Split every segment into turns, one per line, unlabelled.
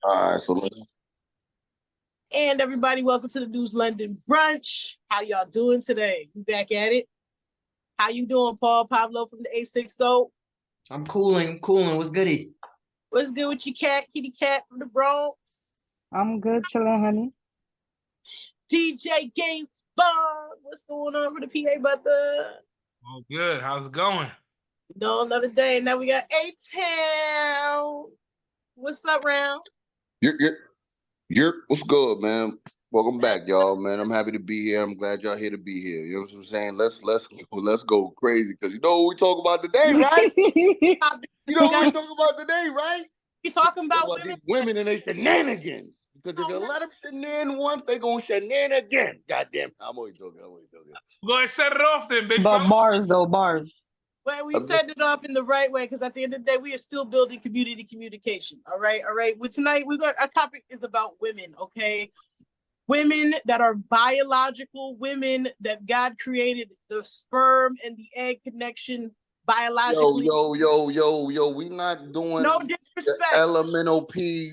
All right, so let's.
And everybody, welcome to the News London Brunch. How y'all doing today? We back at it. How you doing, Paul Pablo from the A60?
I'm cooling. What's goody?
What's good with your cat, Kitty Cat from the Bronx?
I'm good, chilling, honey.
DJ Gates Bond. What's going on for the PA brother?
Oh, good. How's it going?
Another day. Now we got A-Town. What's up, Round?
You're what's good, man? Welcome back, y'all, man. I'm happy to be here. I'm glad y'all here to be here. You know what I'm saying? Let's go crazy because you know what we talk about today, right? You know what we talk about today, right?
You talking about women?
These women and their shenanigans. Because if you let them shenan once, they gonna shenan again. Goddamn, I'm always joking.
Go ahead, set it off then, big
But
fella.
bars.
Well, we set it up in the right way because at the end of the day, we are still building community communication. All right. Well, tonight our topic is about women. Okay, women that are biological, women that God created the sperm and the egg connection biologically.
Yo. We not doing
no disrespect.
Elemental P.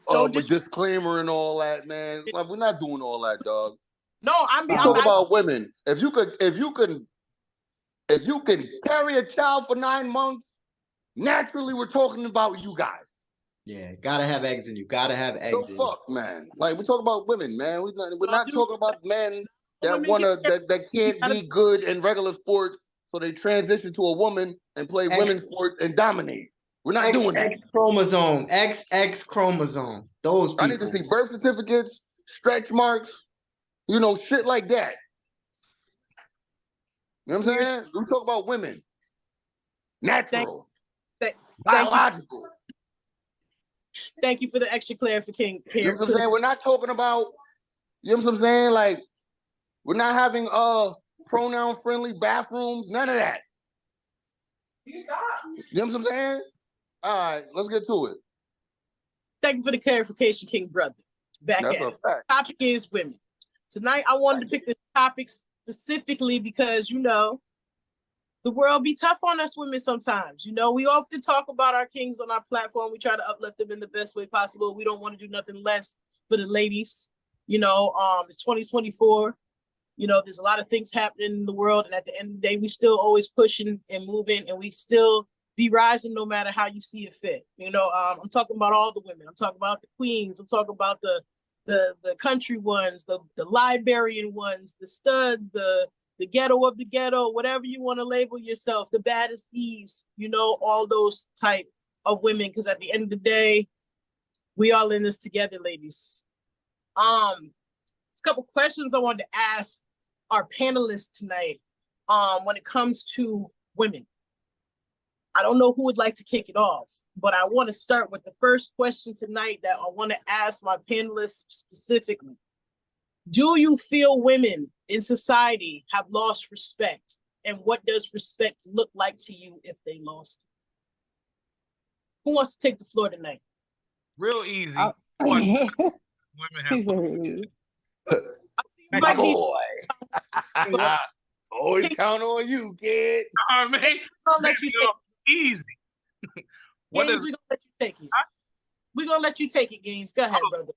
With
disclaimer and all that, man. Like, we're not doing all that, dog.
No, I'm
talking about women. If you can carry a child for 9 months, naturally we're talking about you guys.
Yeah, gotta have eggs in you. Gotta have eggs in
you. Man. Like, we're talking about women, man. We're not talking about men that can't be good in regular sports, so they transition to a woman and play women's sports and dominate. We're not doing that.
X chromosome. XX chromosome. Those people.
I need to see birth certificates, stretch marks, shit like that. You know what I'm saying? We talk about women. Natural. Biological.
Thank you for the extra clarification.
You know what I'm saying? We're not talking about, you know what I'm saying? Like, we're not having pronoun-friendly bathrooms, none of that. You know what I'm saying? All right, let's get to it.
Thank you for the clarification, King Brother. Back at it. Topic is women. Tonight, I wanted to pick this topic specifically because, the world be tough on us women sometimes. We often talk about our kings on our platform. We try to uplift them in the best way possible. We don't want to do nothing less for the ladies. It's 2024. There's a lot of things happening in the world. And at the end of the day, we still always pushing and moving, and we still be rising no matter how you see it fit. I'm talking about all the women. I'm talking about the queens. I'm talking about the country ones, the librarian ones, the studs, the ghetto of the ghetto, whatever you want to label yourself, the baddest bees, all those type of women. Because at the end of the day, we all in this together, ladies. It's a couple questions I wanted to ask our panelists tonight when it comes to women. I don't know who would like to kick it off, but I want to start with the first question tonight that I want to ask my panelists specifically. Do you feel women in society have lost respect? And what does respect look like to you if they lost it? Who wants to take the floor tonight?
Real easy. Women have
my boy. Always count on you, kid.
I mean,
I'll let you take it.
Easy.
Gaines, we're gonna let you take it. We're gonna let you take it, Gaines. Go ahead, brother.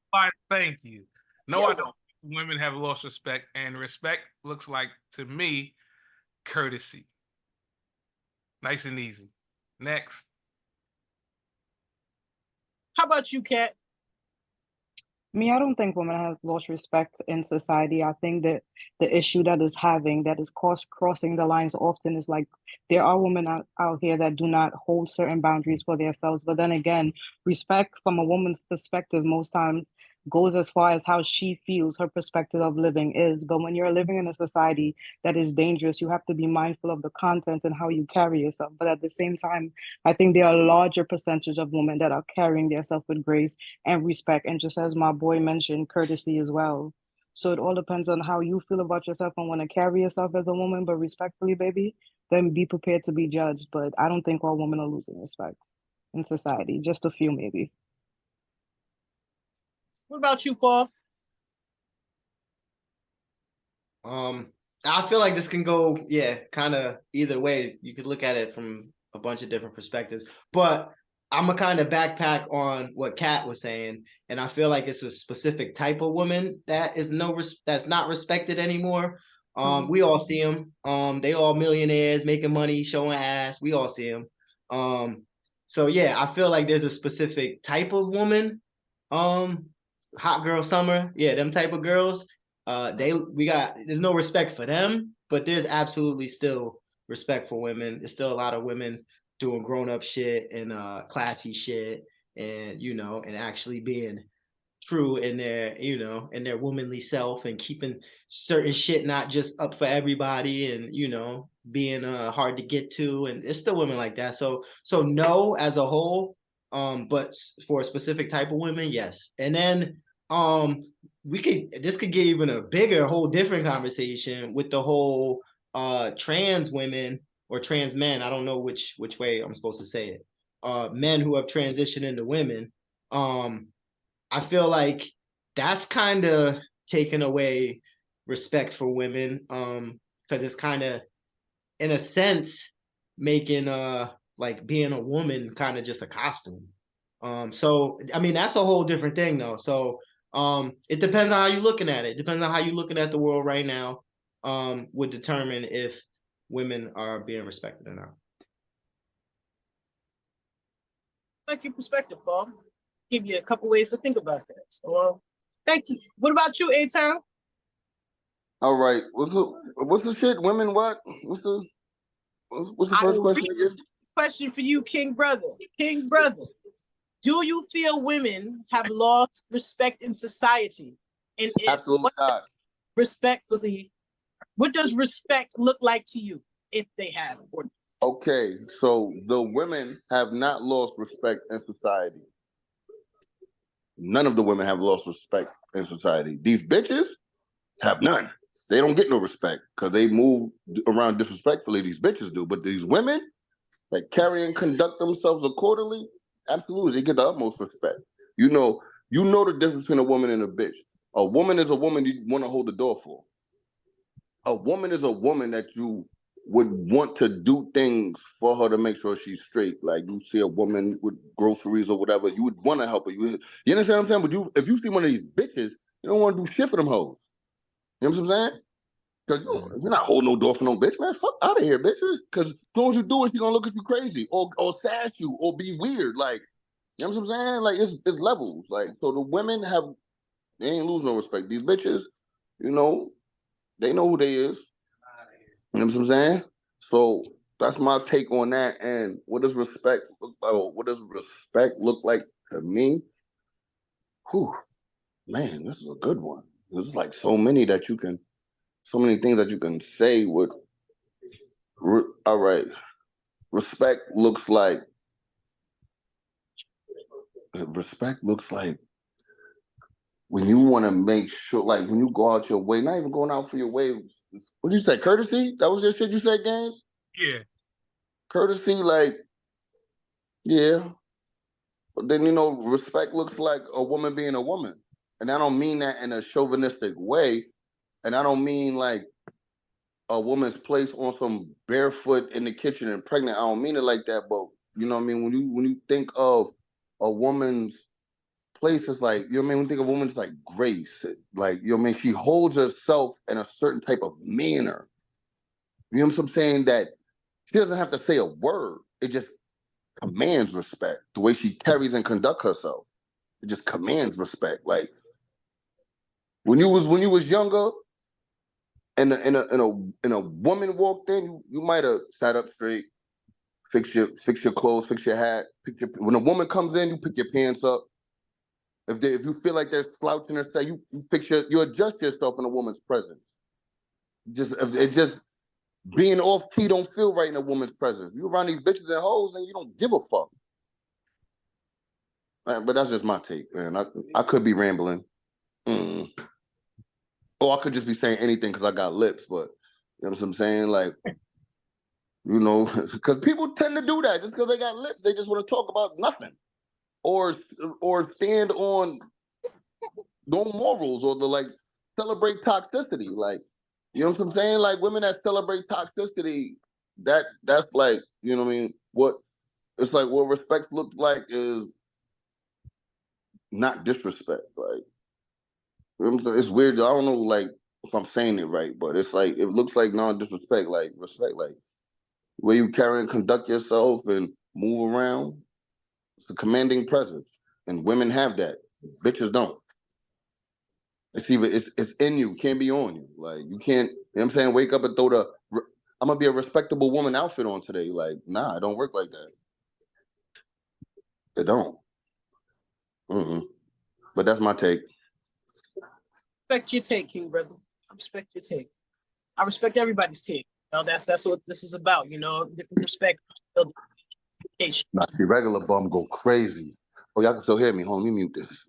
Thank you. No, I don't. Women have lost respect, and respect looks like, to me, courtesy. Nice and easy. Next.
How about you, Kat?
I don't think women have lost respect in society. I think that the issue that is crossing the lines often is like there are women out here that do not hold certain boundaries for themselves. But then again, respect from a woman's perspective most times goes as far as how she feels her perspective of living is. But when you're living in a society that is dangerous, you have to be mindful of the content and how you carry yourself. But at the same time, I think there are a larger percentage of women that are carrying themselves with grace and respect. And just as my boy mentioned, courtesy as well. So it all depends on how you feel about yourself and want to carry yourself as a woman, but respectfully, baby, then be prepared to be judged. But I don't think all women are losing respect in society. Just a few, maybe.
What about you, Paul?
I feel like this can go, kind of either way. You could look at it from a bunch of different perspectives. But I'm a kind of backpack on what Kat was saying, and I feel like it's a specific type of woman that is that's not respected anymore. We all see them. They all millionaires making money, showing ass. We all see them. So yeah, I feel like there's a specific type of woman. Hot girl summer, yeah, them type of girls. There's no respect for them, but there's absolutely still respect for women. There's still a lot of women doing grown up shit and classy shit, and and actually being true in their womanly self, and keeping certain shit not just up for everybody, and being hard to get to, and it's still women like that. So no, as a whole, but for a specific type of women, yes. And then this could get even a bigger, whole different conversation with the whole trans women or trans men. I don't know which way I'm supposed to say it. Men who have transitioned into women. I feel like that's kind of taken away respect for women, because it's kind of, in a sense, making like being a woman kind of just a costume. So I mean, that's a whole different thing though. So it depends on how you're looking at it. Depends on how you're looking at the world right now. Would determine if women are being respected or not.
Like your perspective, Paul. Give you a couple ways to think about that. So, thank you. What about you, A-Town?
All right. What's the shit? Women what? What's the first question again?
Question for you, King Brother. King Brother, do you feel women have lost respect in society? And
absolutely not.
Respectfully, what does respect look like to you, if they have?
Okay, so the women have not lost respect in society. None of the women have lost respect in society. These bitches have none. They don't get no respect because they move around disrespectfully. These bitches do, but these women that carry and conduct themselves accordingly, absolutely, they get the utmost respect. You know the difference between a woman and a bitch. A woman is a woman you want to hold the door for. A woman is a woman that you would want to do things for her to make sure she's straight. Like you see a woman with groceries or whatever, you would want to help her. You understand what I'm saying? But if you see one of these bitches, you don't want to do shit for them hoes. You know what I'm saying? Because you're not holding no door for no bitch, man. Fuck out of here, bitches. Because as soon as you do it, she's going to look at you crazy or sass you or be weird. Like, you know what I'm saying? Like, it's levels. Like, so the women they ain't lose no respect. These bitches, they know who they is. You know what I'm saying? So that's my take on that. And what does respect look like to me? Whew, man, this is a good one. This is like so many things that you can say with. All right, respect looks like when you want to make sure, like when you go out your way, not even going out for your way. What did you say? Courtesy? That was your shit you said, Games?
Yeah.
Courtesy, like, yeah. But then, respect looks like a woman being a woman. And I don't mean that in a chauvinistic way. And I don't mean like a woman's place on some barefoot in the kitchen and pregnant. I don't mean it like that. But, you know what I mean? When you think of a woman's place, it's like, you know what I mean? When you think of a woman's like grace, like, you know what I mean? She holds herself in a certain type of manner. You know what I'm saying? That she doesn't have to say a word. It just commands respect. The way she carries and conducts herself, it just commands respect. Like when you was younger, and a woman walked in, you might have sat up straight, fix your clothes, fix your hat, when a woman comes in, you pick your pants up. If you feel like they're slouching or stuff, you adjust yourself in a woman's presence. It just being off key don't feel right in a woman's presence. You around these bitches and hoes, and you don't give a fuck. Man, but that's just my take, man. I could be rambling. Or I could just be saying anything because I got lips, but you know what I'm saying? Like, because people tend to do that just because they got lips. They just want to talk about nothing. Or stand on morals or celebrate toxicity. Like, you know what I'm saying? Like women that celebrate toxicity, that's like, you know what I mean? What it's like what respect looks like is not disrespect. Like, you know what I'm saying? It's weird. I don't know, like, if I'm saying it right, but it's like it looks like non-disrespect, like respect, like where you carry and conduct yourself and move around. It's a commanding presence, and women have that. Bitches don't. It's in you, can't be on you. Like you can't. You know what I'm saying? Wake up and throw the. I'm gonna be a respectable woman outfit on today. Like, nah, it don't work like that. It don't. But that's my take.
Respect your take, King brother. I respect your take. I respect everybody's take. You know, that's what this is about. You know, different respect.
Nah, see, regular bum go crazy. Oh, y'all can still hear me. Hold on, let me mute this.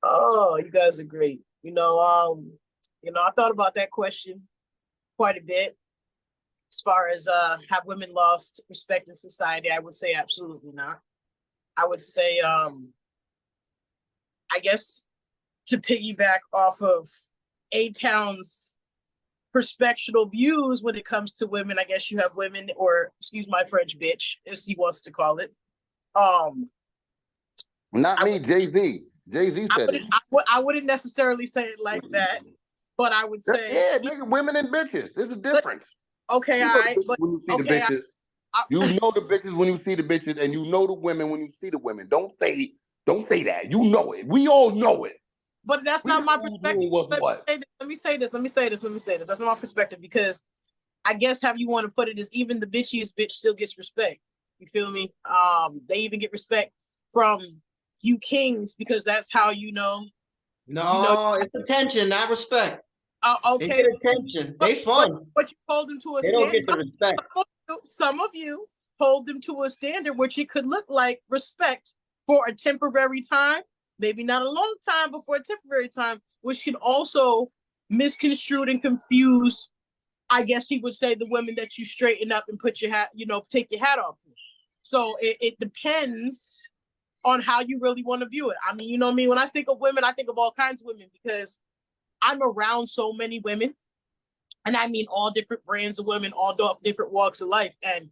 Oh, you guys are great. You know, I thought about that question quite a bit. As far as have women lost respect in society, I would say absolutely not. I would say, I guess to piggyback off of A-Town's perspectival views when it comes to women, I guess you have women, or excuse my French, bitch, as he wants to call it.
Not me, Jay-Z. Jay-Z said it.
I wouldn't necessarily say it like that, but I would say,
yeah, nigga, women and bitches. There's a difference.
Okay, all right. But
when you see the bitches, you know the bitches when you see the bitches, and you know the women when you see the women. Don't say that. You know it. We all know it.
But that's not my perspective. Let me say this. That's not my perspective, because I guess how you want to put it is even the bitchiest bitch still gets respect. You feel me? They even get respect from you kings, because that's how you know.
No, it's attention, not respect.
Okay.
They get attention. They fun.
But you hold them to a
standard. They don't get the respect.
Some of you hold them to a standard which it could look like respect for a temporary time, maybe not a long time, but for a temporary time, which could also misconstrued and confuse, I guess he would say, the women that you straighten up and put your hat, take your hat off. So it depends on how you really want to view it. I mean, you know what I mean? When I think of women, I think of all kinds of women, because I'm around so many women, and I mean all different brands of women, all different walks of life. And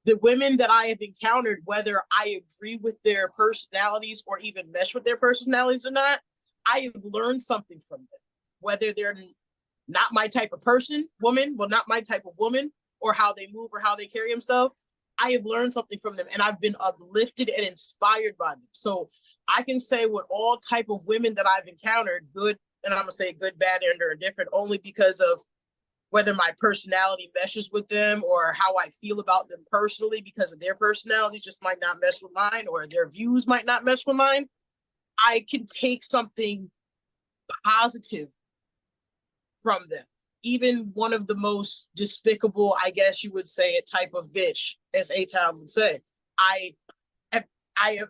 the women that I have encountered, whether I agree with their personalities or even mesh with their personalities or not, I have learned something from them. Whether they're not my type of not my type of woman, or how they move or how they carry themselves, I have learned something from them, and I've been uplifted and inspired by them. So I can say with all type of women that I've encountered, good, and I'm gonna say good, bad, and or indifferent, only because of whether my personality meshes with them or how I feel about them personally, because of their personalities just might not mesh with mine, or their views might not mesh with mine. I can take something positive from them. Even one of the most despicable, I guess you would say, a type of bitch, as A-Town would say, I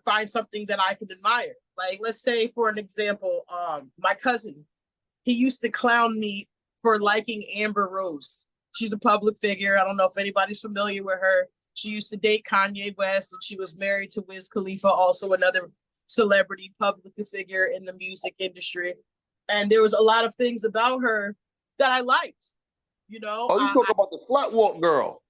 find something that I can admire. Like, let's say, for an example, my cousin, he used to clown me for liking Amber Rose. She's a public figure. I don't know if anybody's familiar with her. She used to date Kanye West, and she was married to Wiz Khalifa, also another celebrity public figure in the music industry. And there was a lot of things about her that I liked,
you talk about the slut walk girl.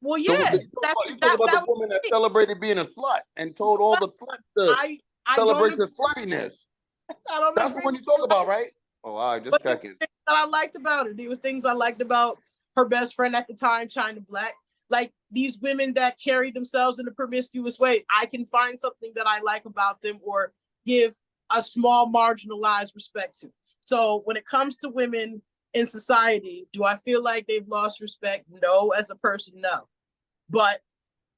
Well, yeah.
So you talk about the woman that celebrated being a slut and told all the sluts to celebrate your sluttiness. That's the one you talk about, right? Oh, all right, just checking.
That I liked about her. There was things I liked about her best friend at the time, China Black. Like, these women that carry themselves in a promiscuous way, I can find something that I like about them or give a small marginalized respect to. So when it comes to women in society, do I feel like they've lost respect? No. As a person, no. But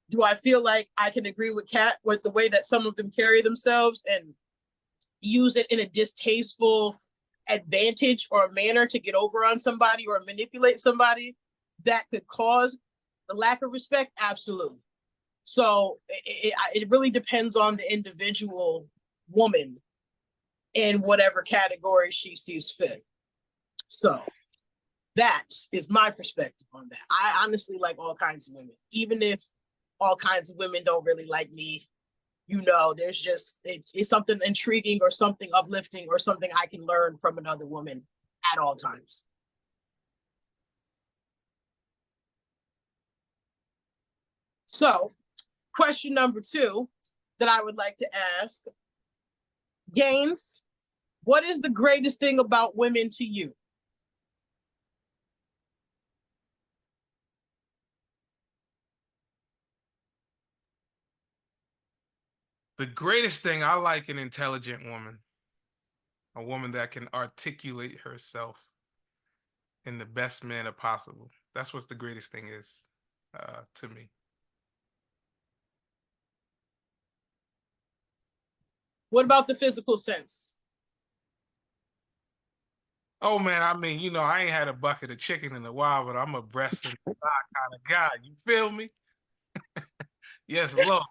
do I feel like I can agree with Kat with the way that some of them carry themselves and use it in a distasteful advantage or a manner to get over on somebody or manipulate somebody that could cause the lack of respect? Absolutely. So it really depends on the individual woman in whatever category she sees fit. So that is my perspective on that. I honestly like all kinds of women, even if all kinds of women don't really like me. There's just, it's something intriguing or something uplifting or something I can learn from another woman at all times. So, question number 2 that I would like to ask, Gaines, what is the greatest thing about women to you?
The greatest thing, I like an intelligent woman, a woman that can articulate herself in the best manner possible. That's what the greatest thing is to me.
What about the physical sense?
Oh man, I mean, you know, I ain't had a bucket of chicken in a while, but I'm a breast and thigh kind of guy. You feel me? Yes, Lord.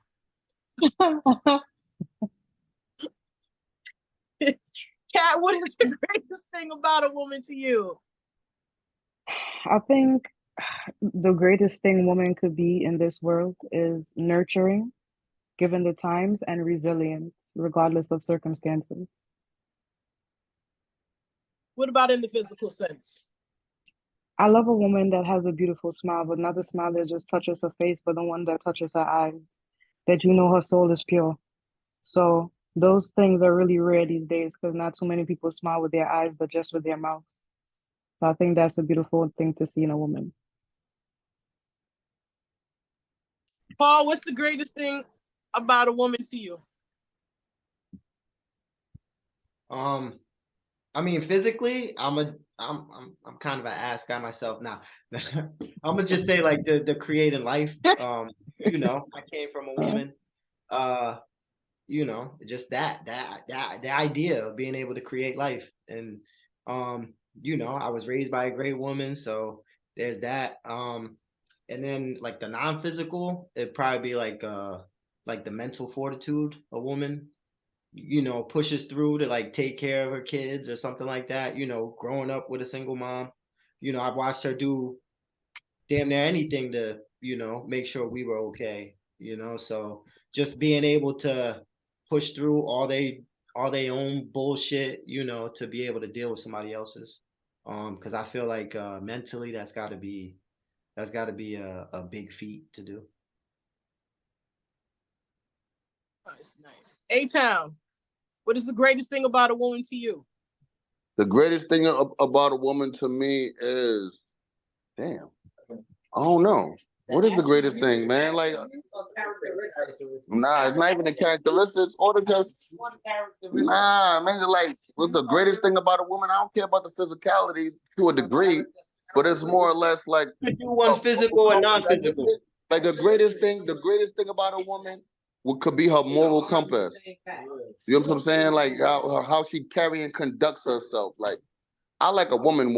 Kat, what is the greatest thing about a woman to you?
I think the greatest thing woman could be in this world is nurturing, given the times, and resilient, regardless of circumstances.
What about in the physical sense?
I love a woman that has a beautiful smile, but not the smile that just touches her face, but the one that touches her eyes, that you know her soul is pure. So those things are really rare these days because not too many people smile with their eyes, but just with their mouths. So I think that's a beautiful thing to see in a woman.
Paul, what's the greatest thing about a woman to you?
I mean, physically, I'm kind of an ass guy myself now. I'm gonna just say like the creating life. You know, I came from a woman. You know, just the idea of being able to create life, and you know, I was raised by a great woman, so there's that. And then like the non-physical, it'd probably be like the mental fortitude a woman, you know, pushes through to like take care of her kids or something like that, you know, growing up with a single mom. You know, I've watched her do damn near anything to, you know, make sure we were okay, you know. So just being able to push through all they own bullshit, you know, to be able to deal with somebody else's. Because I feel like mentally that's gotta be a big feat to do.
Nice. A-Town, what is the greatest thing about a woman to you?
The greatest thing about a woman to me is, damn, I don't know. What is the greatest thing, man? Like, nah, it's not even the characteristics or the Nah, man, like, what's the greatest thing about a woman? I don't care about the physicality to a degree, but it's more or less like
You do one physical and non-physical.
Like the greatest thing about a woman could be her moral compass. You know what I'm saying? Like how she carry and conducts herself. Like I like a woman,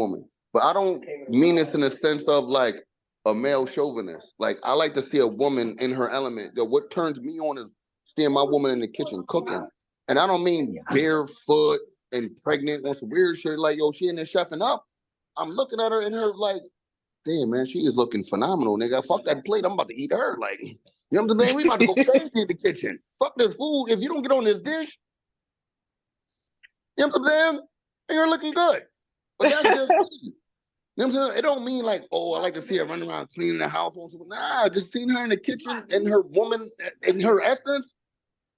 but I don't mean this in the sense of like a male chauvinist. Like I like to see a woman in her element. What turns me on is seeing my woman in the kitchen cooking, and I don't mean barefoot and pregnant on some weird shit. Like yo, she in there chefing up. I'm looking at her and her like, damn man, she is looking phenomenal, nigga. Fuck that plate, I'm about to eat her. Like, you know what I'm saying? We about to go crazy in the kitchen. Fuck this food. If you don't get on this dish, you know what I'm saying? And you're looking good. But that's just me. You know what I'm saying? It don't mean like, oh, I like to see her running around cleaning the house. Nah, just seeing her in the kitchen and her woman in her essence,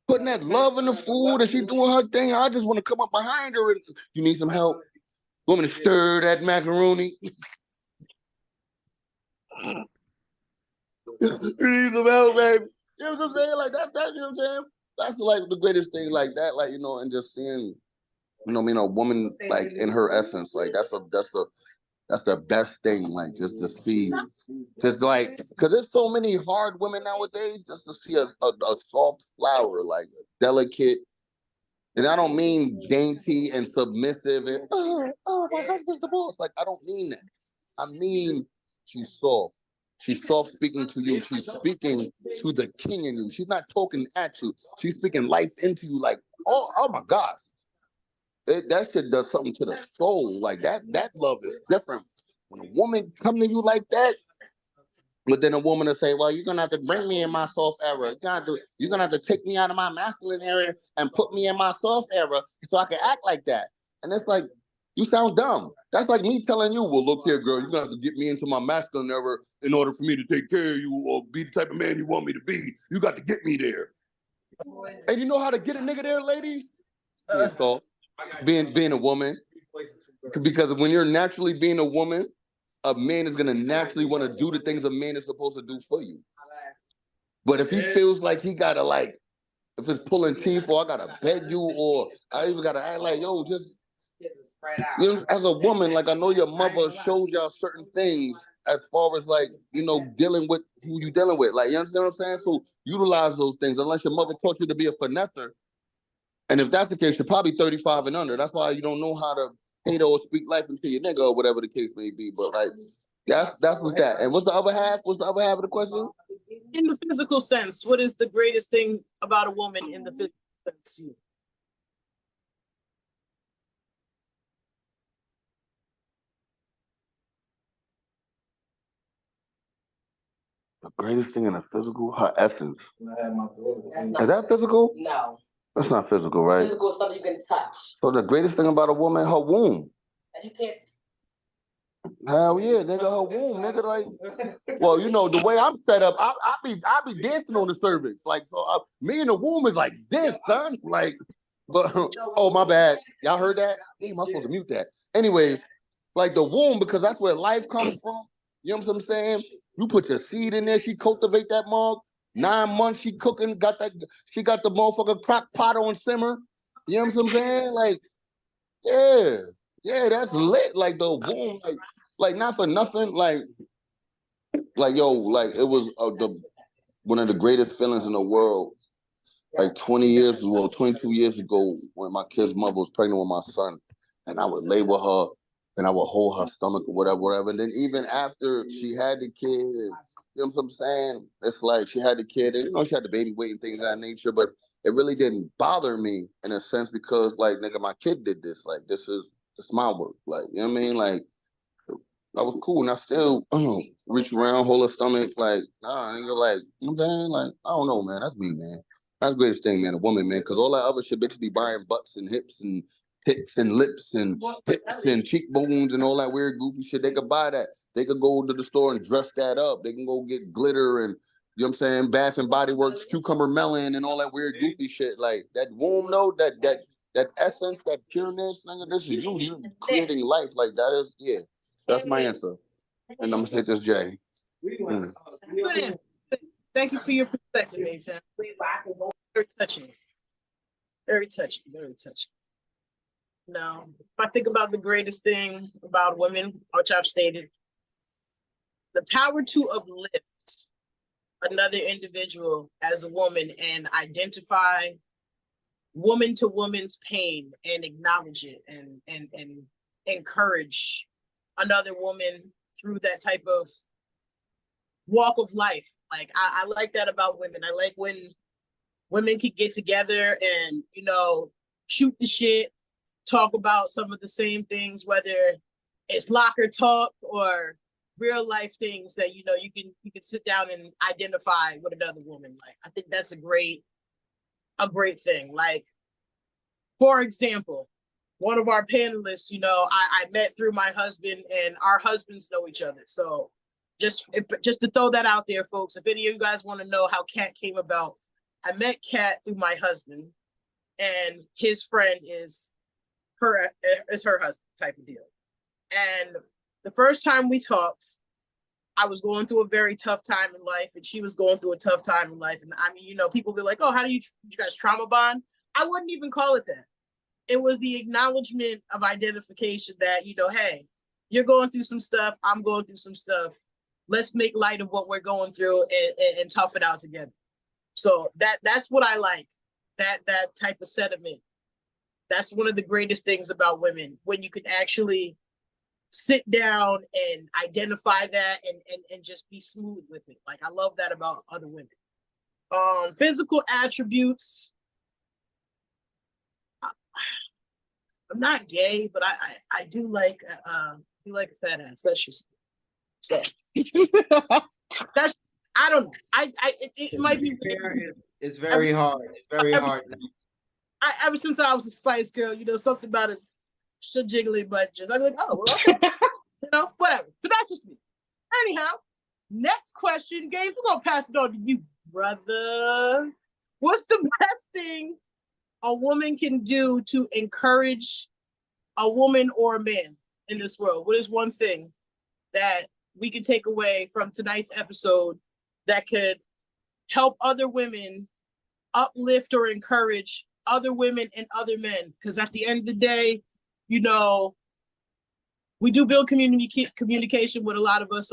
putting that love in the food and she doing her thing. I just want to come up behind her and you need some help. Want me to stir that macaroni? You need some help, baby. You know what I'm saying? Like that, you know what I'm saying? That's like the greatest thing, like that, like you know, and just seeing, you know, a woman like in her essence, like that's the best thing, like just to see, just like, cause there's so many hard women nowadays, just to see a soft flower, like delicate, and I don't mean dainty and submissive and my husband's the boss. Like I don't mean that. I mean she's soft. She's soft speaking to you. She's speaking to the king in you. She's not talking at you. She's speaking life into you. Like oh my gosh, that shit does something to the soul. Like that love is different. When a woman come to you like that, but then a woman will say, well, you're gonna have to bring me in my soft era. You're gonna have to take me out of my masculine area and put me in my soft era so I can act like that. And it's like, You sound dumb. That's like me telling you, well, look here, girl, you're gonna have to get me into my masculine era in order for me to take care of you or be the type of man you want me to be. You got to get me there. And you know how to get a nigga there, ladies? So being a woman. Because when you're naturally being a woman, a man is gonna naturally want to do the things a man is supposed to do for you. But if he feels like he gotta like, if it's pulling teeth or I gotta beg you or I even gotta act like, yo, just, you know, as a woman, like I know your mother showed y'all certain things as far as like, you know, dealing with who you dealing with. Like, you understand what I'm saying? So utilize those things unless your mother taught you to be a finesser. And if that's the case, you're probably 35 and under. That's why you don't know how to hate or speak life into your nigga or whatever the case may be. But like, that's what's that. And what's the other half? What's the other half of the question?
In the physical sense, what is the greatest thing about a woman in the physical sense?
The greatest thing in the physical, her essence. Is that physical?
No.
That's not physical, right?
Physical is something you can touch.
So the greatest thing about a woman, her womb.
And you can't.
Hell yeah, nigga, her womb, nigga. Like, well, you know the way I'm set up, I be dancing on the cervix, like so. Me and the womb is like this, son. Like, but oh my bad, y'all heard that? Damn, I'm supposed to mute that. Anyways, like the womb because that's where life comes from. You know what I'm saying? You put your seed in there, she cultivate that mug. 9 months she cooking, she got the motherfucker crock pot on simmer. You know what I'm saying? Like, yeah, that's lit. Like the womb, like not for nothing, like yo, like it was one of the greatest feelings in the world. Like 22 years ago, when my kid's mother was pregnant with my son, and I would lay with her, and I would hold her stomach or whatever. And then even after she had the kid, you know what I'm saying? It's like she had the kid, and you know she had the baby weight and things of that nature, but it really didn't bother me in a sense because like nigga, my kid did this. Like this is my work. Like you know what I mean? Like that was cool, and I still reach around, hold her stomach, like, nah, and you're like, you know what I'm saying? Like, I don't know, man. That's me, man. That's the greatest thing, man, a woman, man, because all that other shit, bitches be buying butts and hips and tits and lips and hips and cheekbones and all that weird goofy shit. They could buy that. They could go to the store and dress that up. They can go get glitter and, you know what I'm saying, Bath and Body Works, cucumber melon and all that weird goofy shit. Like, that womb, though, that essence, that pureness, nigga, this is you. You're creating life. Like, that is, yeah. That's my answer. And I'm gonna say this, Jay.
Good answer. Thank you for your perspective, Nathan. Very touching. Very touching. Very touching. Now, if I think about the greatest thing about women, which I've stated, the power to uplift another individual as a woman and identify woman to woman's pain and acknowledge it and encourage another woman through that type of walk of life. Like I like that about women. I like when women can get together and, you know, shoot the shit, talk about some of the same things, whether it's locker talk or real life things that, you know, you can sit down and identify with another woman. Like, I think that's a great thing. Like, for example, one of our panelists, you know, I met through my husband, and our husbands know each other. So just to throw that out there, folks, if any of you guys want to know how Kat came about, I met Kat through my husband, and his friend is her husband type of deal. And the first time we talked, I was going through a very tough time in life, and she was going through a tough time in life. And I mean, you know, people be like, oh, how do you guys trauma bond? I wouldn't even call it that. It was the acknowledgement of identification that, you know, hey, you're going through some stuff, I'm going through some stuff. Let's make light of what we're going through and tough it out together. So that's what I like, that type of sentiment. That's one of the greatest things about women, when you can actually sit down and identify that and just be smooth with it. Like, I love that about other women. Physical attributes. I'm not gay, but I do like a fat ass. That's just so. That's, I don't know. It might be.
It's very hard. It's very hard.
Ever since I was a Spice Girl, you know, something about it. She'll jiggly butt just. I'm like, oh, well, okay. You know, whatever. But that's just me. Anyhow, next question, Gabe. We're gonna pass it on to you, brother. What's the best thing a woman can do to encourage a woman or a man in this world? What is one thing that we can take away from tonight's episode that could help other women uplift or encourage other women and other men? Because at the end of the day, you know, we do build communication with a lot of us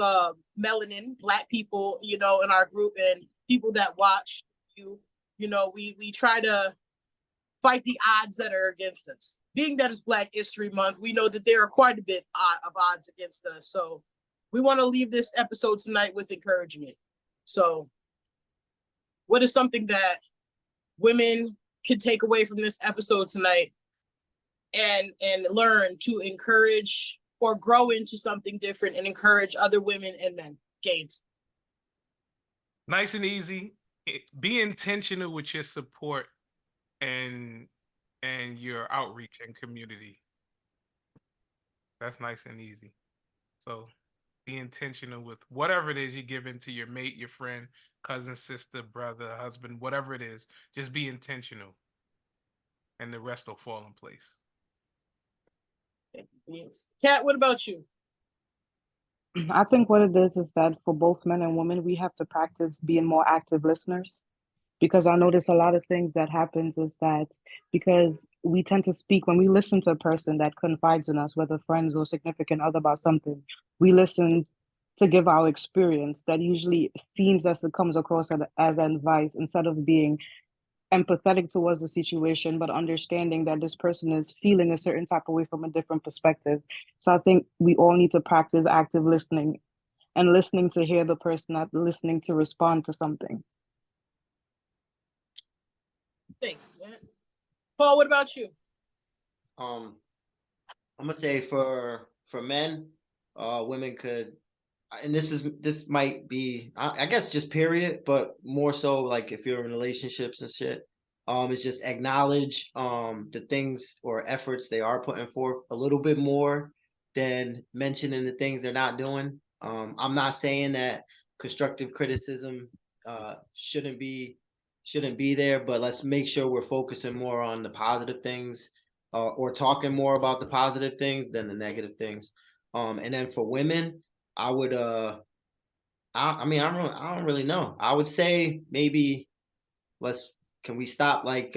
melanin, Black people, you know, in our group, and people that watch you. You know, we try to fight the odds that are against us. Being that it's Black History Month, we know that there are quite a bit of odds against us. So we want to leave this episode tonight with encouragement. So what is something that women can take away from this episode tonight and learn to encourage or grow into something different and encourage other women and men? Gaines.
Nice and easy. Be intentional with your support and your outreach and community. That's nice and easy. So be intentional with whatever it is you give into your mate, your friend, cousin, sister, brother, husband, whatever it is. Just be intentional, and the rest will fall in place.
Yes. Kat, what about you?
I think what it is that for both men and women, we have to practice being more active listeners. Because I notice a lot of things that happens is that because we tend to speak when we listen to a person that confides in us, whether friends or significant other, about something, we listen to give our experience that usually seems as it comes across as advice instead of being empathetic towards the situation, but understanding that this person is feeling a certain type of way from a different perspective. So I think we all need to practice active listening and listening to hear the person, not listening to respond to something.
Thank you, man. Paul, what about you?
I'm gonna say for men, women could, and this might be, I guess, just period, but more so like if you're in relationships and shit, it's just acknowledge the things or efforts they are putting forth a little bit more than mentioning the things they're not doing. I'm not saying that constructive criticism shouldn't be there, but let's make sure we're focusing more on the positive things, or talking more about the positive things than the negative things. And then for women, I would I mean I don't really know. I would say maybe can we stop like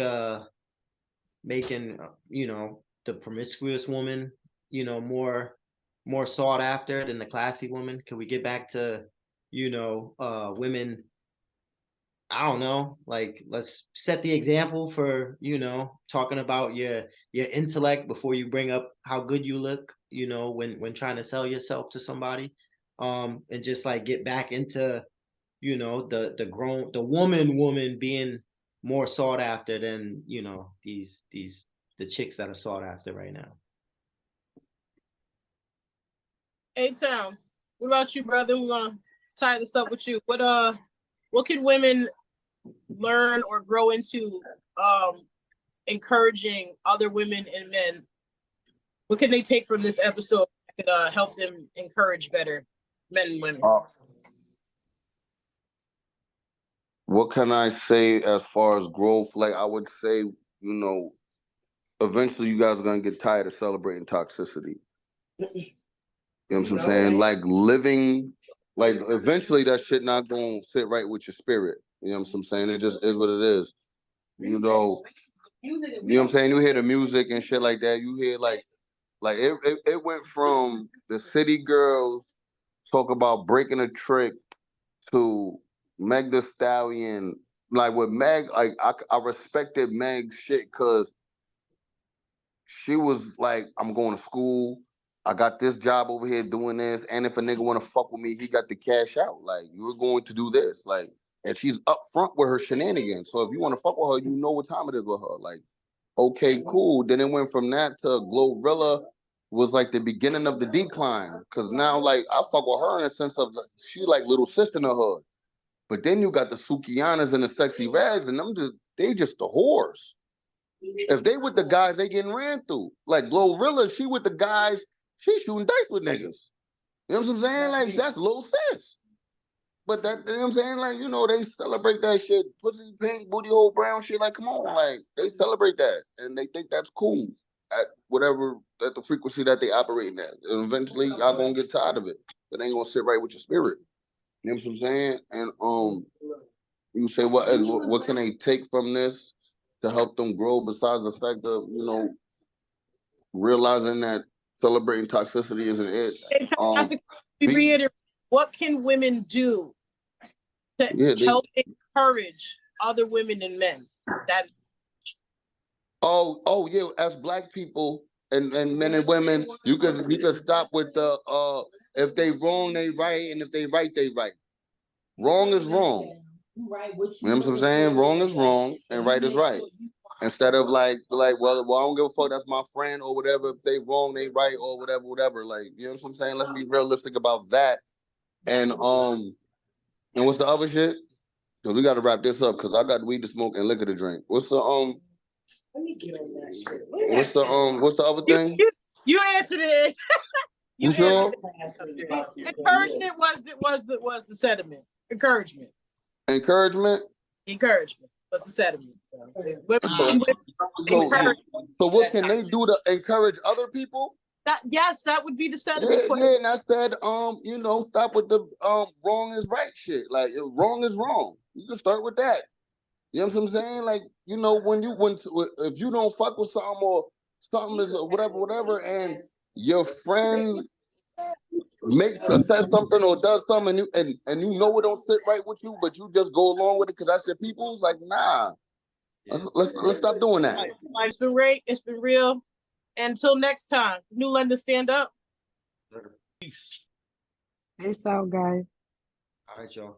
making the promiscuous woman more sought after than the classy woman? Can we get back to women, I don't know, like let's set the example for, talking about your intellect before you bring up how good you look, when trying to sell yourself to somebody. And just like get back into, the woman being more sought after than, the chicks that are sought after right now.
A-Town, what about you, brother? We're gonna tie this up with you. What can women learn or grow into encouraging other women and men? What can they take from this episode that could help them encourage better men and women?
What can I say as far as growth? Like, I would say, eventually you guys are going to get tired of celebrating toxicity. You know what I'm saying? Like, living, like, eventually that shit not going to sit right with your spirit. You know what I'm saying? It just is what it is. You know what I'm saying? You hear the music and shit like that. You hear, like it went from the city girls talk about breaking a trick to Meg Thee Stallion. Like with Meg, like I respected Meg's shit because she was like, I'm going to school. I got this job over here doing this. And if a nigga want to fuck with me, he got the cash out. Like, you're going to do this. Like, and she's upfront with her shenanigans. So if you want to fuck with her, you know what time it is with her. Like, okay, cool. Then it went from that to Glorilla was like the beginning of the decline. Cause now, like, I fuck with her in the sense of like, she like little sister in the hood. But then you got the Sukianas and the Sexy Rags, and they just the whores. If they with the guys, they getting ran through. Like Glorilla, she with the guys, she shooting dice with niggas. You know what I'm saying? Like, that's low sis. But that, you know what I'm saying? Like, you know, they celebrate that shit. Pussy pink, booty hole brown shit. Like, come on. Like, they celebrate that. And they think that's cool at whatever, at the frequency that they operating at. And eventually, y'all gonna get tired of it. It ain't gonna sit right with your spirit. You know what I'm saying? And you say, what can they take from this to help them grow besides the fact of, you know, realizing that celebrating toxicity isn't it?
Reiterate, what can women do to help encourage other women and men? That.
Oh yeah, as Black people and men and women, you could stop with the if they wrong, they right, and if they right, they right. Wrong is wrong. You know what I'm saying? Wrong is wrong and right is right. Instead of like, well, I don't give a fuck, that's my friend or whatever. If they wrong, they right or whatever. Like, you know what I'm saying? Let's be realistic about that. And what's the other shit? Cause we gotta wrap this up because I got weed to smoke and liquor to drink. What's the
Let me get on that shit.
what's the other thing?
You answered it.
You sure?
Encouragement was the sediment. Encouragement was the sediment.
So what can they do to encourage other people?
That would be the sediment.
Yeah, and I said, you know, stop with the wrong is right shit. Like, wrong is wrong. You can start with that. You know what I'm saying? Like, you know, if you don't fuck with something or something is whatever, and your friend says something or does something, and you know it don't sit right with you, but you just go along with it because that's your people's. Like, nah, let's stop doing that.
It's been great. It's been real. Until next time, New London, stand up.
Peace.
Peace out, guys.
All right, y'all.